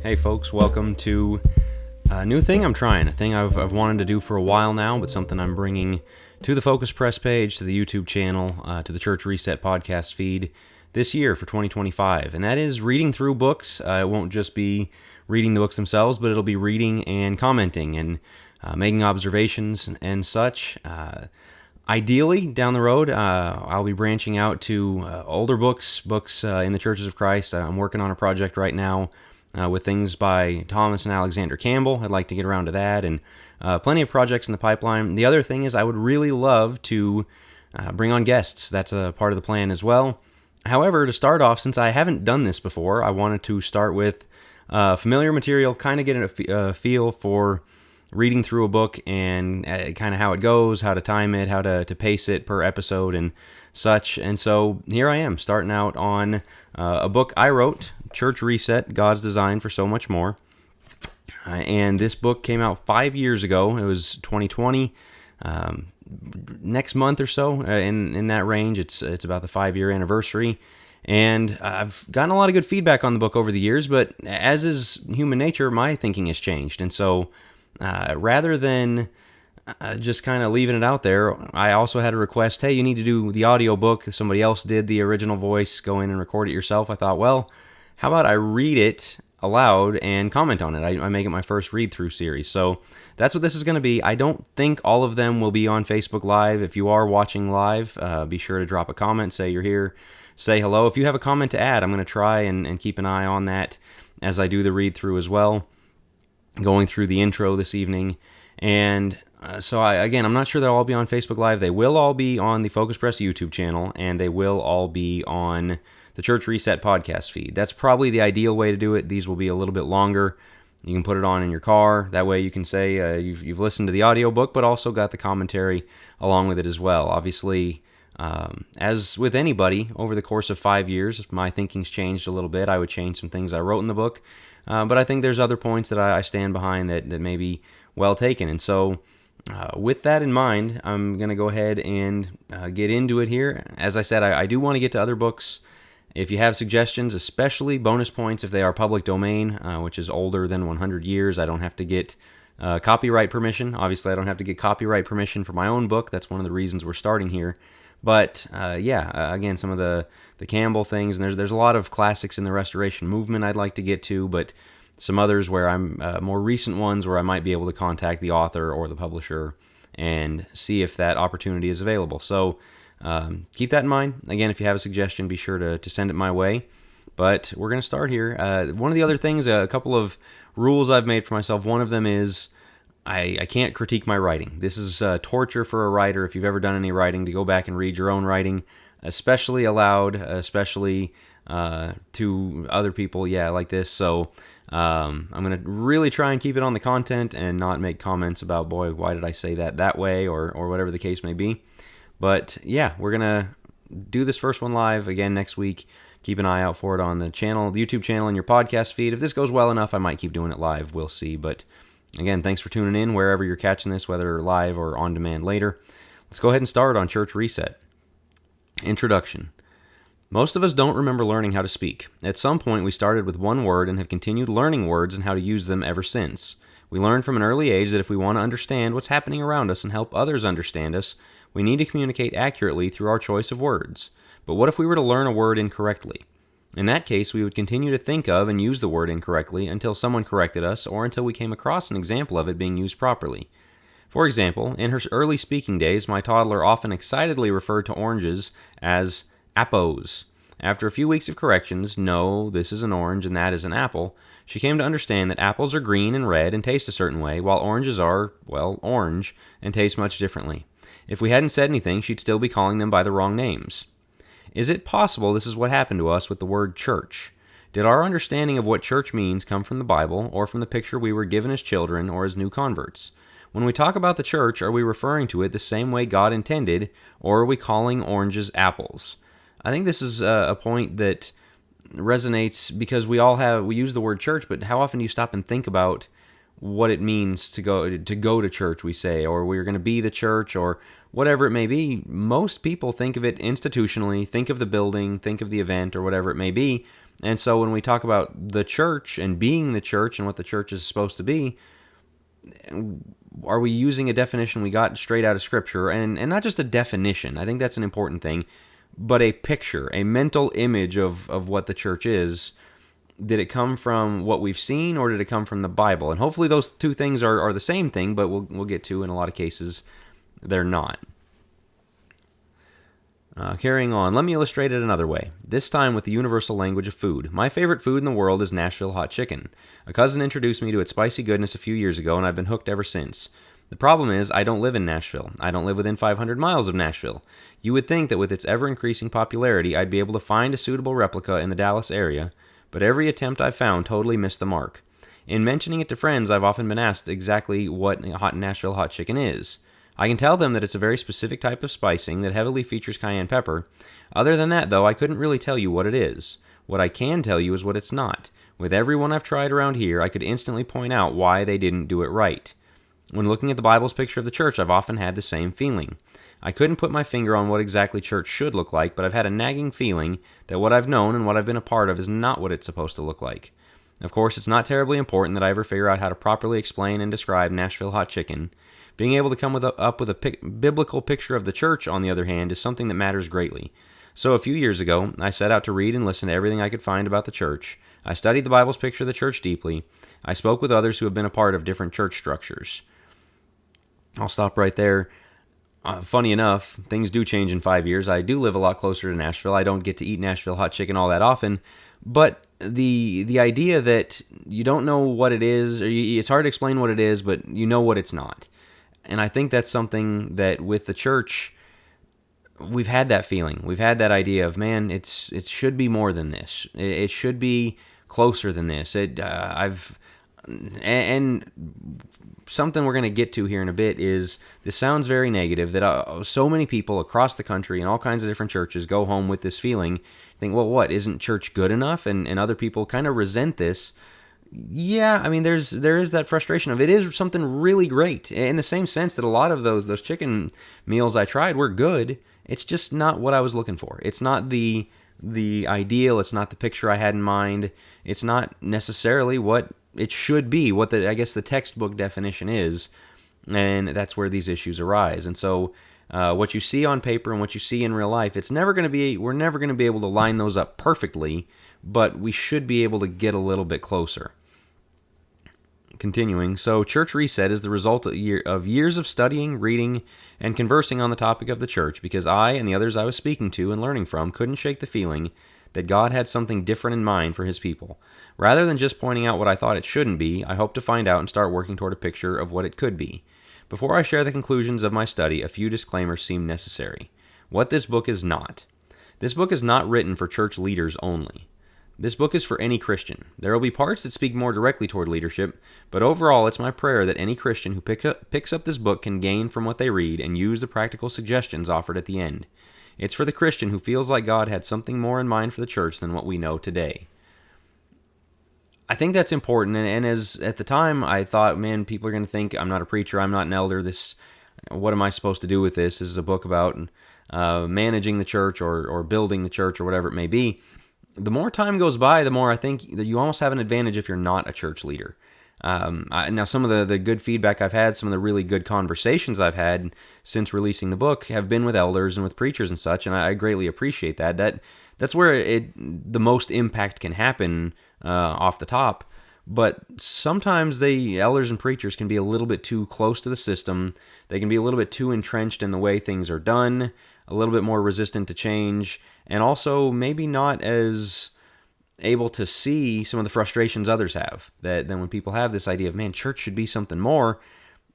Hey folks, welcome to a new thing I'm trying, a thing I've wanted to do for a while now, but something I'm bringing to the Focus Press page, to the YouTube channel, to the Church Reset podcast feed this year for 2025, and that is reading through books. It won't just be reading the books themselves, but it'll be reading and commenting and making observations and such. Ideally, down the road, I'll be branching out to older books in the Churches of Christ. I'm working on a project right now with things by Thomas and Alexander Campbell. I'd like to get around to that, and plenty of projects in the pipeline. The other thing is I would really love to bring on guests. That's a part of the plan as well. However, to start off, since I haven't done this before, I wanted to start with familiar material, kind of get a feel for reading through a book and kind of how it goes, how to time it, how to pace it per episode and such. And so here I am, starting out on a book I wrote, Church Reset, God's Design for So Much More. And this book came out 5 years ago. It was 2020. Next month or so, in that range, it's about the 5-year anniversary. And I've gotten a lot of good feedback on the book over the years, but as is human nature, my thinking has changed. And so rather than just kind of leaving it out there, I also had a request, hey, you need to do the audio book. Somebody else did the original voice, go in and record it yourself. I thought, well, how about I read it aloud and comment on it? I make it my first read-through series. So that's what this is going to be. I don't think all of them will be on Facebook Live. If you are watching live, be sure to drop a comment, say you're here, say hello. If you have a comment to add, I'm going to try and keep an eye on that as I do the read-through as well, going through the intro this evening. And so I'm not sure they'll all be on Facebook Live. They will all be on the Focus Press YouTube channel, and they will all be on the Church Reset podcast feed. That's probably the ideal way to do it. These will be a little bit longer. You can put it on in your car. That way you can say you've listened to the audiobook, but also got the commentary along with it as well. Obviously, as with anybody, over the course of 5 years, my thinking's changed a little bit. I would change some things I wrote in the book, but I think there's other points that I stand behind that may be well taken. And so with that in mind, I'm going to go ahead and get into it here. As I said, I do want to get to other books. If you have suggestions, especially bonus points if they are public domain, which is older than 100 years, I don't have to get copyright permission. Obviously, I don't have to get copyright permission for my own book. That's one of the reasons we're starting here. But again, some of the Campbell things, and there's a lot of classics in the Restoration movement I'd like to get to, but some others where I'm more recent ones where I might be able to contact the author or the publisher and see if that opportunity is available. So keep that in mind. Again, if you have a suggestion, be sure to send it my way. But we're going to start here. One of the other things, a couple of rules I've made for myself, one of them is I can't critique my writing. This is torture for a writer, if you've ever done any writing, to go back and read your own writing, especially aloud, especially to other people, like this. So I'm going to really try and keep it on the content and not make comments about, boy, why did I say that way, or whatever the case may be. But we're going to do this first one live again next week. Keep an eye out for it on the channel, the YouTube channel, and your podcast feed. If this goes well enough, I might keep doing it live. We'll see. But again, thanks for tuning in wherever you're catching this, whether live or on demand later. Let's go ahead and start on Church Reset. Introduction. Most of us don't remember learning how to speak. At some point, we started with one word and have continued learning words and how to use them ever since. We learned from an early age that if we want to understand what's happening around us and help others understand us, we need to communicate accurately through our choice of words. But what if we were to learn a word incorrectly? In that case, we would continue to think of and use the word incorrectly until someone corrected us or until we came across an example of it being used properly. For example, in her early speaking days, my toddler often excitedly referred to oranges as apples. After a few weeks of corrections, no, this is an orange and that is an apple, she came to understand that apples are green and red and taste a certain way, while oranges are, orange and taste much differently. If we hadn't said anything, she'd still be calling them by the wrong names. Is it possible this is what happened to us with the word church? Did our understanding of what church means come from the Bible, or from the picture we were given as children or as new converts? When we talk about the church, are we referring to it the same way God intended, or are we calling oranges apples? I think this is a point that resonates because we use the word church, but how often do you stop and think about what it means to go to church, we say, or we're going to be the church, or whatever it may be, most people think of it institutionally, think of the building, think of the event, or whatever it may be. And so when we talk about the church and being the church and what the church is supposed to be, are we using a definition we got straight out of Scripture? And not just a definition, I think that's an important thing, but a picture, a mental image of what the church is. Did it come from what we've seen, or did it come from the Bible? And hopefully those two things are the same thing, but we'll get to, in a lot of cases, they're not. Carrying on, let me illustrate it another way, this time with the universal language of food. My favorite food in the world is Nashville Hot Chicken. A cousin introduced me to its spicy goodness a few years ago, and I've been hooked ever since. The problem is, I don't live in Nashville. I don't live within 500 miles of Nashville. You would think that with its ever-increasing popularity, I'd be able to find a suitable replica in the Dallas area, but every attempt I've found totally missed the mark. In mentioning it to friends, I've often been asked exactly what Nashville Hot Chicken is. I can tell them that it's a very specific type of spicing that heavily features cayenne pepper. Other than that, though, I couldn't really tell you what it is. What I can tell you is what it's not. With everyone I've tried around here, I could instantly point out why they didn't do it right. When looking at the Bible's picture of the church, I've often had the same feeling. I couldn't put my finger on what exactly church should look like, but I've had a nagging feeling that what I've known and what I've been a part of is not what it's supposed to look like. Of course, it's not terribly important that I ever figure out how to properly explain and describe Nashville Hot Chicken. Being able to come up with a biblical picture of the church, on the other hand, is something that matters greatly. So a few years ago, I set out to read and listen to everything I could find about the church. I studied the Bible's picture of the church deeply. I spoke with others who have been a part of different church structures. I'll stop right there. Funny enough, things do change in 5 years. I do live a lot closer to Nashville. I don't get to eat Nashville Hot Chicken all that often, but the idea that you don't know what it is, or it's hard to explain what it is, but you know what it's not. And I think that's something that with the church, we've had that feeling. We've had that idea of, man, it should be more than this. It should be closer than this. And something we're going to get to here in a bit is, this sounds very negative, that so many people across the country in all kinds of different churches go home with this feeling, think, well, what, isn't church good enough? And other people kind of resent this. Yeah, I mean, there is that frustration of, it is something really great, in the same sense that a lot of those chicken meals I tried were good. It's just not what I was looking for. It's not the ideal. It's not the picture I had in mind. It's not necessarily what it should be, what I guess the textbook definition is, and that's where these issues arise. And so what you see on paper and what you see in real life, we're never going to be able to line those up perfectly, but we should be able to get a little bit closer. Continuing, so Church Reset is the result of years of studying, reading, and conversing on the topic of the church, because I and the others I was speaking to and learning from couldn't shake the feeling that God had something different in mind for His people. Rather than just pointing out what I thought it shouldn't be, I hope to find out and start working toward a picture of what it could be. Before I share the conclusions of my study, a few disclaimers seem necessary. What this book is not. This book is not written for church leaders only. This book is for any Christian. There will be parts that speak more directly toward leadership, but overall it's my prayer that any Christian who picks up this book can gain from what they read and use the practical suggestions offered at the end. It's for the Christian who feels like God had something more in mind for the church than what we know today. I think that's important, and as at the time I thought, man, people are going to think I'm not a preacher, I'm not an elder, what am I supposed to do with this? This is a book about managing the church or building the church or whatever it may be. The more time goes by, the more I think that you almost have an advantage if you're not a church leader. Now, some of the good feedback I've had, some of the really good conversations I've had since releasing the book have been with elders and with preachers and such, and I greatly appreciate that. That's where the most impact can happen off the top. But sometimes the elders and preachers can be a little bit too close to the system. They can be a little bit too entrenched in the way things are done, a little bit more resistant to change, and also maybe not as able to see some of the frustrations others have. That then when people have this idea of, man, church should be something more,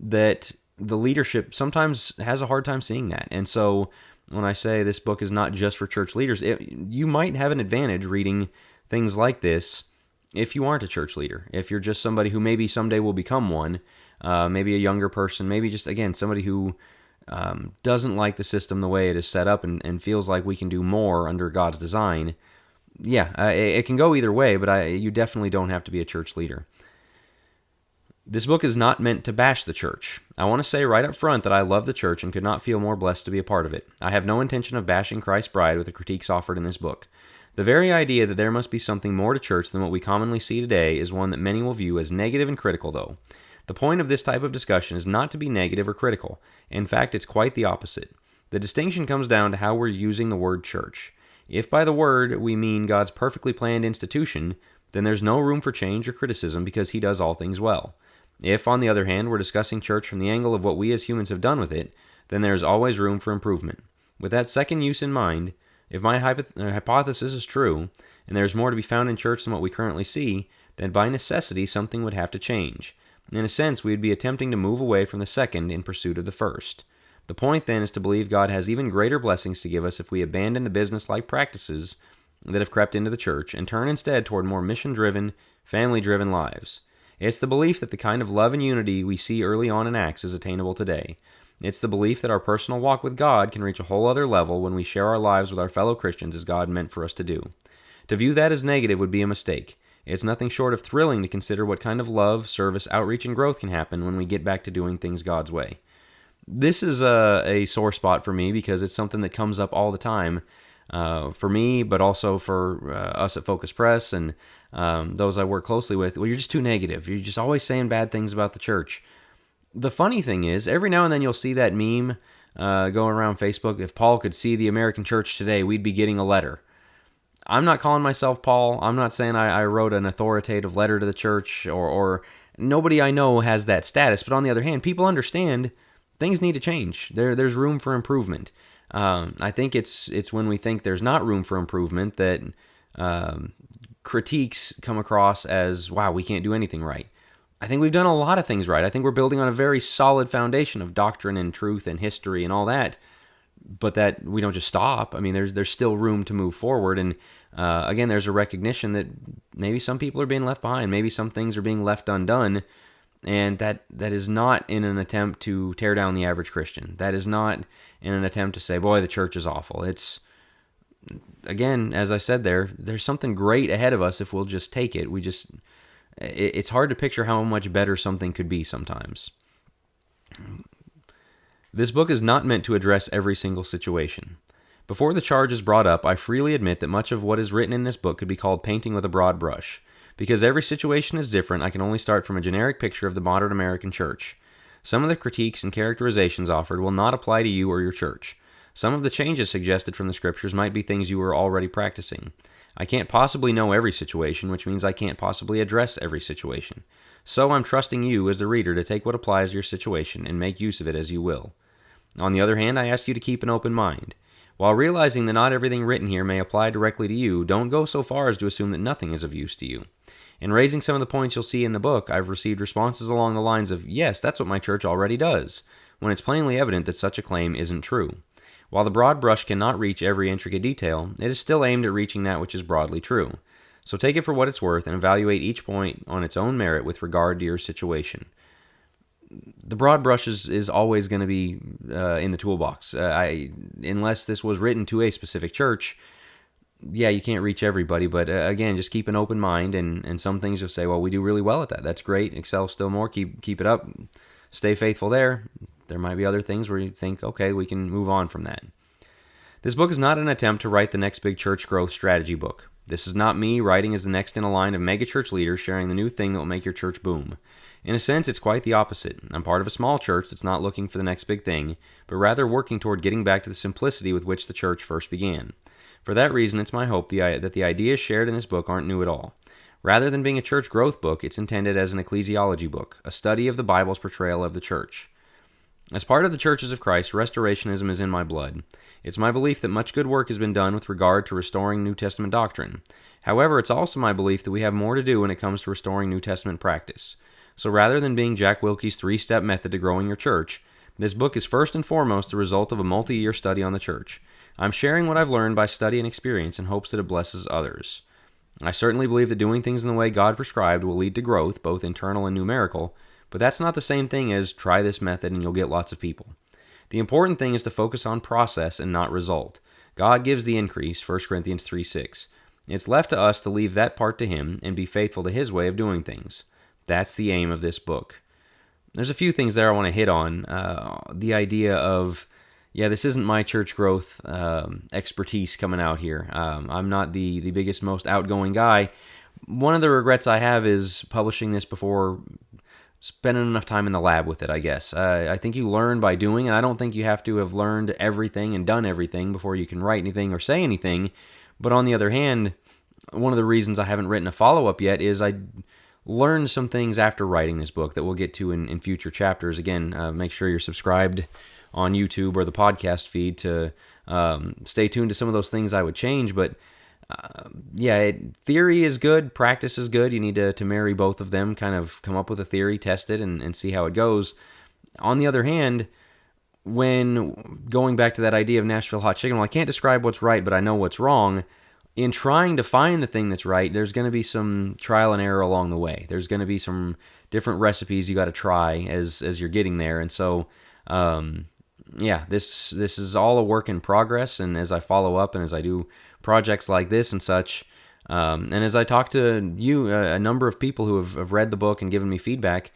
that the leadership sometimes has a hard time seeing that. And so when I say this book is not just for church leaders, you might have an advantage reading things like this if you aren't a church leader. If you're just somebody who maybe someday will become one, maybe a younger person, maybe just, again, somebody who doesn't like the system the way it is set up and feels like we can do more under God's design. Yeah, it can go either way, but you definitely don't have to be a church leader. This book is not meant to bash the church. I want to say right up front that I love the church and could not feel more blessed to be a part of it. I have no intention of bashing Christ's bride with the critiques offered in this book. The very idea that there must be something more to church than what we commonly see today is one that many will view as negative and critical, though. The point of this type of discussion is not to be negative or critical. In fact, it's quite the opposite. The distinction comes down to how we're using the word church. If by the word we mean God's perfectly planned institution, then there's no room for change or criticism because He does all things well. If, on the other hand, we're discussing church from the angle of what we as humans have done with it, then there is always room for improvement. With that second use in mind, if my hypothesis is true, and there is more to be found in church than what we currently see, then by necessity something would have to change. In a sense, we would be attempting to move away from the second in pursuit of the first. The point then is to believe God has even greater blessings to give us if we abandon the business-like practices that have crept into the church and turn instead toward more mission-driven, family-driven lives. It's the belief that the kind of love and unity we see early on in Acts is attainable today. It's the belief that our personal walk with God can reach a whole other level when we share our lives with our fellow Christians as God meant for us to do. To view that as negative would be a mistake. It's nothing short of thrilling to consider what kind of love, service, outreach, and growth can happen when we get back to doing things God's way. This is a sore spot for me because it's something that comes up all the time for me, but also for us at Focus Press and those I work closely with. Well, you're just too negative. You're just always saying bad things about the church. The funny thing is, every now and then you'll see that meme going around Facebook. If Paul could see the American church today, we'd be getting a letter. I'm not calling myself Paul. I'm not saying I wrote an authoritative letter to the church, or nobody I know has that status. But on the other hand, people understand things need to change. There's room for improvement. I think it's when we think there's not room for improvement that critiques come across as, wow, we can't do anything right. I think we've done a lot of things right. I think we're building on a very solid foundation of doctrine and truth and history and all that, but that we don't just stop. I mean, there's still room to move forward. And again, there's a recognition that maybe some people are being left behind. Maybe some things are being left undone. And that is not in an attempt to tear down the average Christian. That is not in an attempt to say, boy, the church is awful. It's, again, as I said there's something great ahead of us if we'll just take it. It's hard to picture how much better something could be sometimes. This book is not meant to address every single situation. Before the charge is brought up, I freely admit that much of what is written in this book could be called painting with a broad brush. Because every situation is different, I can only start from a generic picture of the modern American church. Some of the critiques and characterizations offered will not apply to you or your church. Some of the changes suggested from the scriptures might be things you were already practicing. I can't possibly know every situation, which means I can't possibly address every situation. So I'm trusting you as the reader to take what applies to your situation and make use of it as you will. On the other hand, I ask you to keep an open mind. While realizing that not everything written here may apply directly to you, don't go so far as to assume that nothing is of use to you. In raising some of the points you'll see in the book, I've received responses along the lines of, yes, that's what my church already does, when it's plainly evident that such a claim isn't true. While the broad brush cannot reach every intricate detail, it is still aimed at reaching that which is broadly true. So take it for what it's worth and evaluate each point on its own merit with regard to your situation. The broad brush is always going to be in the toolbox. Unless this was written to a specific church, yeah, you can't reach everybody, but again, just keep an open mind, and some things you'll say, well, we do really well at that. That's great. Excel still more. Keep it up. Stay faithful there. There might be other things where you think, okay, we can move on from that. This book is not an attempt to write the next big church growth strategy book. This is not me writing as the next in a line of megachurch leaders sharing the new thing that will make your church boom. In a sense, it's quite the opposite. I'm part of a small church that's not looking for the next big thing, but rather working toward getting back to the simplicity with which the church first began. For that reason, it's my hope that the ideas shared in this book aren't new at all. Rather than being a church growth book, it's intended as an ecclesiology book, a study of the Bible's portrayal of the church. As part of the Churches of Christ, restorationism is in my blood. It's my belief that much good work has been done with regard to restoring New Testament doctrine. However, it's also my belief that we have more to do when it comes to restoring New Testament practice. So rather than being Jack Wilkie's 3-step method to growing your church, this book is first and foremost the result of a multi-year study on the church. I'm sharing what I've learned by study and experience in hopes that it blesses others. I certainly believe that doing things in the way God prescribed will lead to growth, both internal and numerical, but that's not the same thing as try this method and you'll get lots of people. The important thing is to focus on process and not result. God gives the increase, 1 Corinthians 3:6. It's left to us to leave that part to Him and be faithful to His way of doing things. That's the aim of this book. There's a few things there I want to hit on. The idea of, this isn't my church growth expertise coming out here. I'm not the biggest, most outgoing guy. One of the regrets I have is publishing this before spending enough time in the lab with it, I guess. I think you learn by doing, and I don't think you have to have learned everything and done everything before you can write anything or say anything. But on the other hand, one of the reasons I haven't written a follow-up yet is I learned some things after writing this book that we'll get to in future chapters. Again, make sure you're subscribed on YouTube or the podcast feed to stay tuned to some of those things I would change. But theory is good, practice is good. You need to marry both of them, kind of come up with a theory, test it, and see how it goes. On the other hand, when going back to that idea of Nashville Hot Chicken, I can't describe what's right, but I know what's wrong. In trying to find the thing that's right, there's going to be some trial and error along the way. There's going to be some different recipes you got to try as you're getting there. And so, this is all a work in progress. And as I follow up and as I do projects like this and such, and as I talk to you, a number of people who have read the book and given me feedback,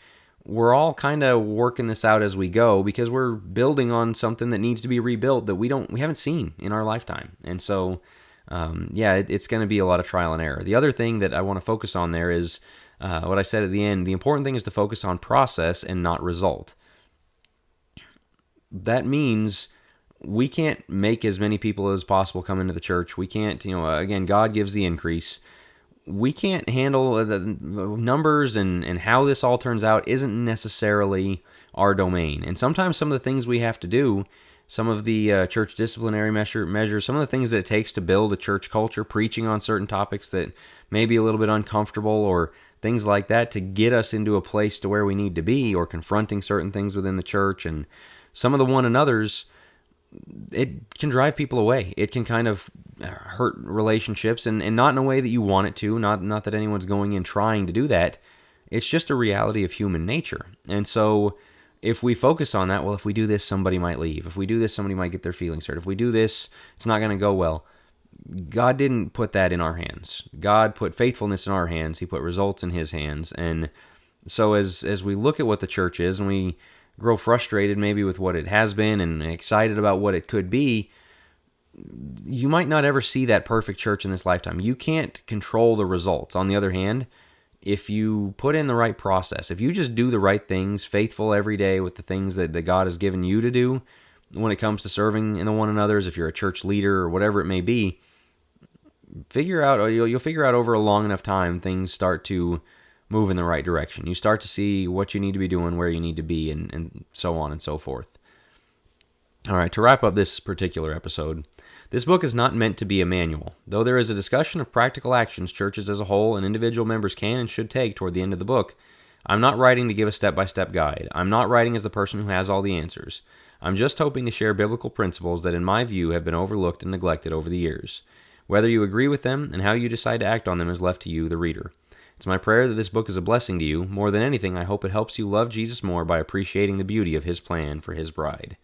we're all kind of working this out as we go because we're building on something that needs to be rebuilt that we haven't seen in our lifetime. And so, it's going to be a lot of trial and error. The other thing that I want to focus on there is what I said at the end. The important thing is to focus on process and not result. That means we can't make as many people as possible come into the church. We can't, again, God gives the increase. We can't handle the numbers and how this all turns out isn't necessarily our domain. And sometimes some of the things we have to do, some of the church disciplinary measures, some of the things that it takes to build a church culture, preaching on certain topics that may be a little bit uncomfortable or things like that to get us into a place to where we need to be, or confronting certain things within the church and some of the one another's, it can drive people away. It can kind of hurt relationships and not in a way that you want it to, not that anyone's going in trying to do that. It's just a reality of human nature. And so if we focus on that, well, if we do this, somebody might leave. If we do this, somebody might get their feelings hurt. If we do this, it's not going to go well. God didn't put that in our hands. God put faithfulness in our hands. He put results in His hands. And so as we look at what the church is and we grow frustrated maybe with what it has been and excited about what it could be, you might not ever see that perfect church in this lifetime. You can't control the results. On the other hand, if you put in the right process, if you just do the right things, faithful every day with the things that God has given you to do when it comes to serving in the one another's, if you're a church leader or whatever it may be, you'll figure out over a long enough time, things start to move in the right direction. You start to see what you need to be doing, where you need to be, and so on and so forth. All right, to wrap up this particular episode, this book is not meant to be a manual. Though there is a discussion of practical actions churches as a whole and individual members can and should take toward the end of the book, I'm not writing to give a step-by-step guide. I'm not writing as the person who has all the answers. I'm just hoping to share biblical principles that in my view have been overlooked and neglected over the years. Whether you agree with them and how you decide to act on them is left to you, the reader. It's my prayer that this book is a blessing to you. More than anything, I hope it helps you love Jesus more by appreciating the beauty of His plan for His bride.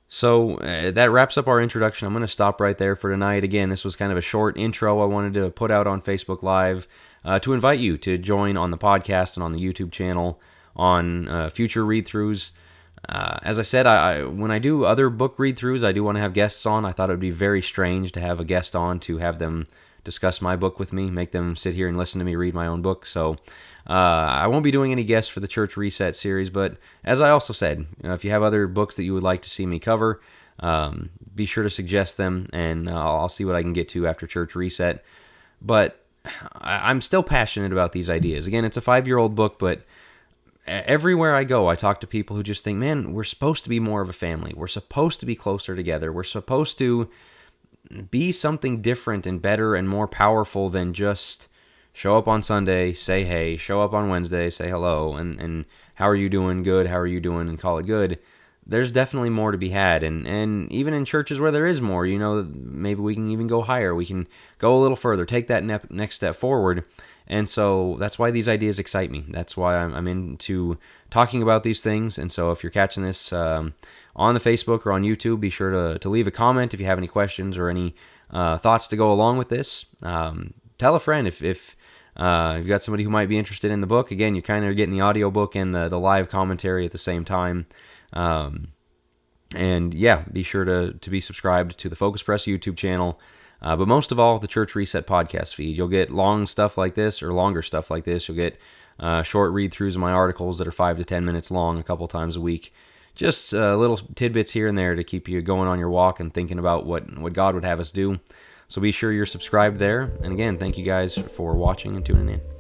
So that wraps up our introduction. I'm going to stop right there for tonight. Again, this was kind of a short intro I wanted to put out on Facebook Live to invite you to join on the podcast and on the YouTube channel on future read-throughs. As I said, when I do other book read-throughs, I do want to have guests on. I thought it would be very strange to have a guest on to have them discuss my book with me, make them sit here and listen to me read my own book. So I won't be doing any guests for the Church Reset series, but as I also said, if you have other books that you would like to see me cover, be sure to suggest them, and I'll see what I can get to after Church Reset. But I'm still passionate about these ideas. Again, it's a 5-year-old book, but everywhere I go, I talk to people who just think, man, we're supposed to be more of a family. We're supposed to be closer together. We're supposed to be something different and better and more powerful than just show up on Sunday, say hey, show up on Wednesday, say hello, and how are you doing? Good, how are you doing? And call it good. There's definitely more to be had, and even in churches where there is more, maybe we can even go higher. We can go a little further, take that next step forward. And so that's why these ideas excite me. That's why I'm into talking about these things. And so if you're catching this on the Facebook or on YouTube, be sure to leave a comment if you have any questions or any thoughts to go along with this. Tell a friend if If you've got somebody who might be interested in the book, again, you're kind of getting the audiobook and the live commentary at the same time. And yeah, be sure to be subscribed to the Focus Press YouTube channel. But most of all, the Church Reset podcast feed. You'll get long stuff like this, or longer stuff like this. You'll get short read-throughs of my articles that are 5 to 10 minutes long a couple times a week. Just little tidbits here and there to keep you going on your walk and thinking about what God would have us do. So be sure you're subscribed there. And again, thank you guys for watching and tuning in.